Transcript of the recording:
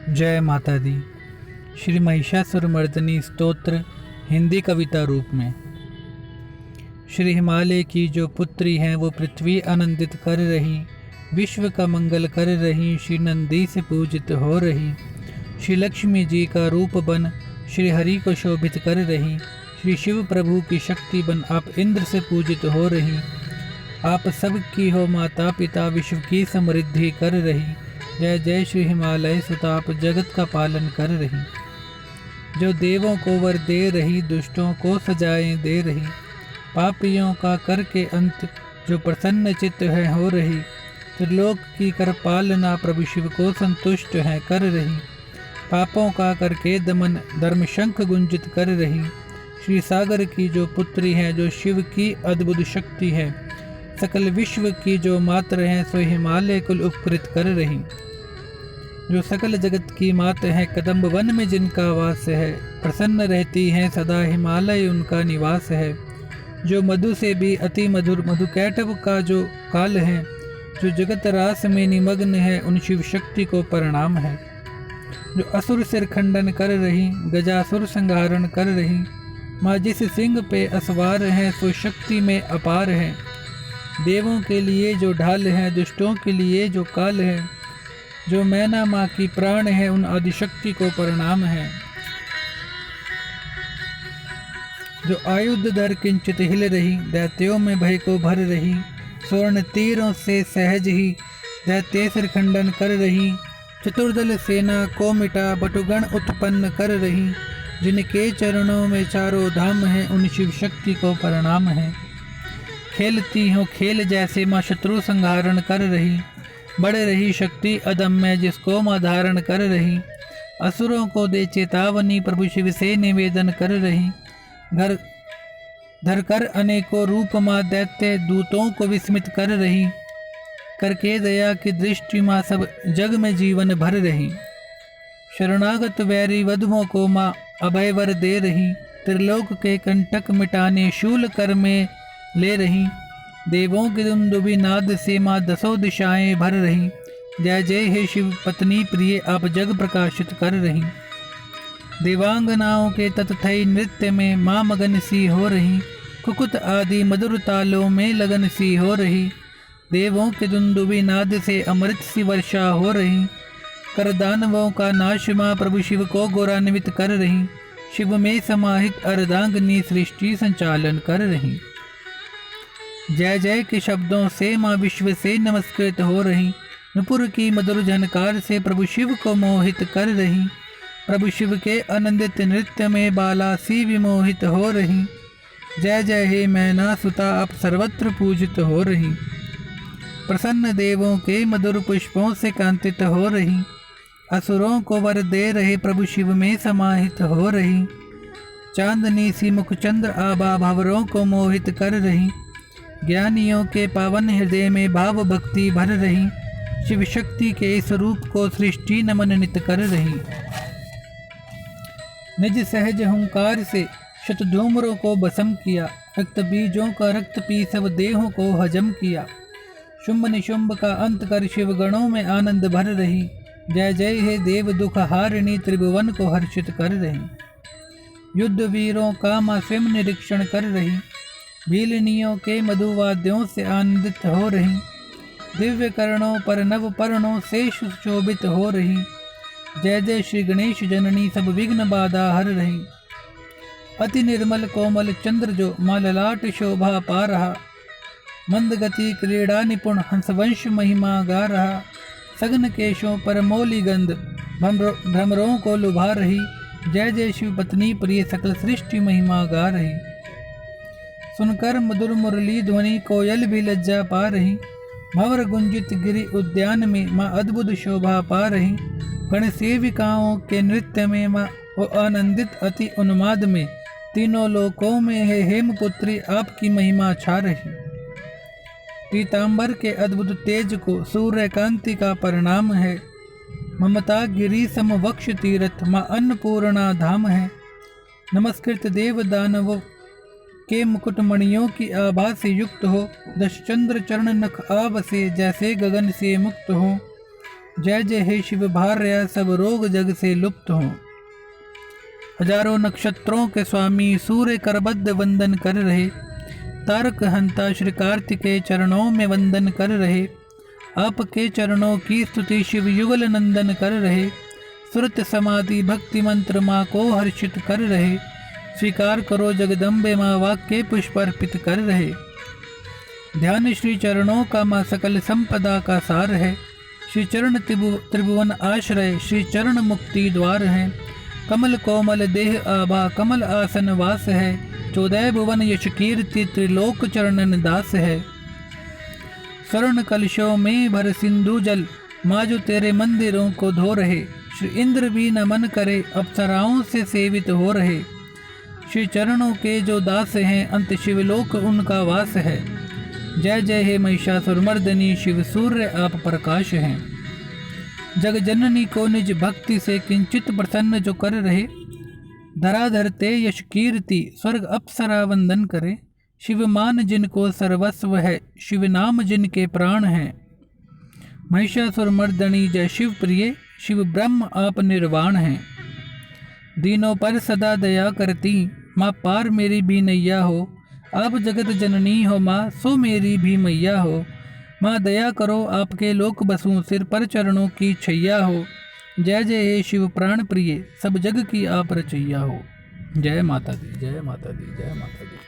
जय माता दी। श्री महिषासुरमर्दिनी स्तोत्र हिंदी कविता रूप में। श्री हिमालय की जो पुत्री हैं वो पृथ्वी आनंदित कर रही, विश्व का मंगल कर रही, श्री नंदी से पूजित हो रही। श्री लक्ष्मी जी का रूप बन श्री हरि को शोभित कर रही, श्री शिव प्रभु की शक्ति बन आप इंद्र से पूजित हो रही। आप सबकी हो माता पिता, विश्व की समृद्धि कर रही। जय जय श्री हिमालय सुता, आप जगत का पालन कर रही। जो देवों को वर दे रही, दुष्टों को सजाएं दे रही, पापियों का करके अंत जो प्रसन्न चित्त है हो रही। त्रिलोक की कर पालना प्रभु शिव को संतुष्ट है कर रही, पापों का करके दमन धर्म शंख गुंजित कर रही। श्री सागर की जो पुत्री है, जो शिव की अद्भुत शक्ति है, सकल विश्व की जो मात्र है, सो हिमालय कुल उपकृत कर रही। जो सकल जगत की मात है, कदम्ब वन में जिनका वास है, प्रसन्न रहती है सदा, हिमालय उनका निवास है। जो मधु से भी अति मधुर, मधु कैटव का जो काल है, जो जगत रास में निमग्न है, उन शिव शक्ति को प्रणाम है। जो असुर सिर खंडन कर रही, गजासुर संहारण कर रही, माँ जिस सिंह पे असवार है, सो शक्ति में अपार है। देवों के लिए जो ढाल है, दुष्टों के लिए जो काल है, जो मैना माँ की प्राण है, उन आदिशक्ति को प्रणाम है। जो आयुध धर किंचित हिल रही, दैत्यों में भय को भर रही, स्वर्ण तीरों से सहज ही दैत्य सिर खंडन कर रही। चतुर्दल सेना को मिटा बटुगण उत्पन्न कर रही, जिनके चरणों में चारों धाम है, उन शिव शक्ति को प्रणाम है। खेलती हो खेल जैसे माँ शत्रु संहारण कर रही, बढ़ रही शक्ति अदम्य जिसको माँ धारण कर रही। असुरों को दे चेतावनी प्रभु शिव से निवेदन कर रही, घर धर कर अनेकों रूप माँ दैत्य दूतों को विस्मित कर रही। करके दया की दृष्टि माँ सब जग में जीवन भर रही। शरणागत वैरी वधुओं को माँ अभय वर दे रही, त्रिलोक के कंटक मिटाने शूल कर में ले रही। देवों के दुंदुभि नाद से माँ दसों दिशाएं भर रही। जय जय हे शिव पत्नी प्रिय, आप जग प्रकाशित कर रही। देवांगनाओं के तत्थई नृत्य में माँ मगन सी हो रही, कुकुत आदि मधुर तालों में लगन सी हो रही। देवों के दुंदुभि नाद से अमृत सी वर्षा हो रही, कर दानवों का नाश माँ प्रभु शिव को गौरवान्वित कर रही। शिव में समाहित अर्धांगिनी सृष्टि संचालन कर रही। जय जय के शब्दों से माँ विश्व से नमस्कृत हो रही, नुपुर की मधुर झनकार से प्रभु शिव को मोहित कर रही। प्रभु शिव के आनंदित नृत्य में बाला सी विमोहित हो रही। जय जय हे मैना सुता, आप सर्वत्र पूजित हो रही। प्रसन्न देवों के मधुर पुष्पों से कांतित हो रही, असुरों को वर दे रहे प्रभु शिव में समाहित हो रही। चांदनी सी मुख चंद्र आभा भंवरों को मोहित कर रही, ज्ञानियों के पावन हृदय में भाव भक्ति भर रही। शिव शक्ति के इस रूप को सृष्टि नमनित कर रही। निज सहज हुंकार से शतधूमरों को भस्म किया, रक्त बीजों का रक्त पी सब देहों को हजम किया। शुंभ निशुंभ का अंत कर शिव गणों में आनंद भर रही। जय जय हे देव दुख हारिणी, त्रिभुवन को हर्षित कर रही। युद्ध वीरों का माँ स्वयं निरीक्षण कर रही, भीलनियों के मधुवाद्यों से आनंदित हो रही। दिव्य कर्णों पर नव पर्णों से सुशोभित हो रही। जय जय श्री गणेश जननी, सब विघ्न बाधा हर रही। अति निर्मल कोमल चंद्र जो माँ ललाट शोभा पा रहा, मंद गति क्रीड़ा निपुण हंसवंश महिमा गा रहा। सघन केशों पर मौली गंध भ्रमरों को लुभा रही। जय जय शिव पत्नी प्रिय, सकल सृष्टि महिमा गा रही। सुनकर मधुर मुरली ध्वनि कोयल भी लज्जा पा रही, भंवर गुंजित गिरि उद्यान में माँ अद्भुत शोभा पा रही। गण सेविकाओं के नृत्य में माँ वो आनंदित अति उन्माद में, तीनों लोकों में है हेमपुत्री आपकी महिमा छा रही। पीतांबर के अद्भुत तेज को सूर्यकांति का परिणाम है, ममता गिरी समवक्ष तीरथ माँ अन्नपूर्णा धाम है। नमस्कृत देव दानवों के मुकुटमणियों की आभा से युक्त हो, दशचंद्र चरण नख आब से जैसे गगन से मुक्त हो। जय जय हे शिव भार्या सब रोग जग से लुप्त हों। हजारों नक्षत्रों के स्वामी सूर्य करबद्ध वंदन कर रहे, तारक हंता श्री कार्तिकेय चरणों में वंदन कर रहे। आपके चरणों की स्तुति शिव युगल नंदन कर रहे, सुरत समाधि भक्ति मंत्र माँ को हर्षित कर रहे। स्वीकार करो जगदम्बे माँ वाक्य पुष्प अर्पित कर रहे। ध्यान श्री चरणों का माँ सकल संपदा का सार है। श्री चरण त्रिभुवन आश्रय, श्री चरण मुक्ति द्वार है। कमल कोमल देह आभा कमल आसन वास है। 14 भुवन यश कीर्ति त्रिलोक चरणन दास है। स्वर्ण कलशों में भर सिंधु जल, माँ जो तेरे मंदिरों को धो रहे। श्री इंद्र भी नमन करे, अप्सराओं से सेवित हो रहे। श्री चरणों के जो दास हैं, अंत शिवलोक उनका वास है। जय जय हे महिषासुर मर्दनी, शिव सूर्य आप प्रकाश हैं। जग जननी को निज भक्ति से किंचित प्रसन्न जो कर रहे। धराधर ते यश कीर्ति स्वर्ग अप्सरा वंदन करे। शिव मान जिनको सर्वस्व है, शिव नाम जिनके प्राण हैं। महिषासुर मर्दनी जय शिव प्रिय, शिव ब्रह्म आप निर्वाण हैं। दीनों पर सदा दया करती, माँ पार मेरी भी नैया हो। आप जगत जननी हो माँ, सो मेरी भी मैया हो। माँ दया करो आपके लोक बसूं, सिर पर चरणों की छैया हो। जय जय हे शिव प्राण प्रिय, सब जग की आप रचैया हो। जय माता दी, जय माता दी, जय माता दी।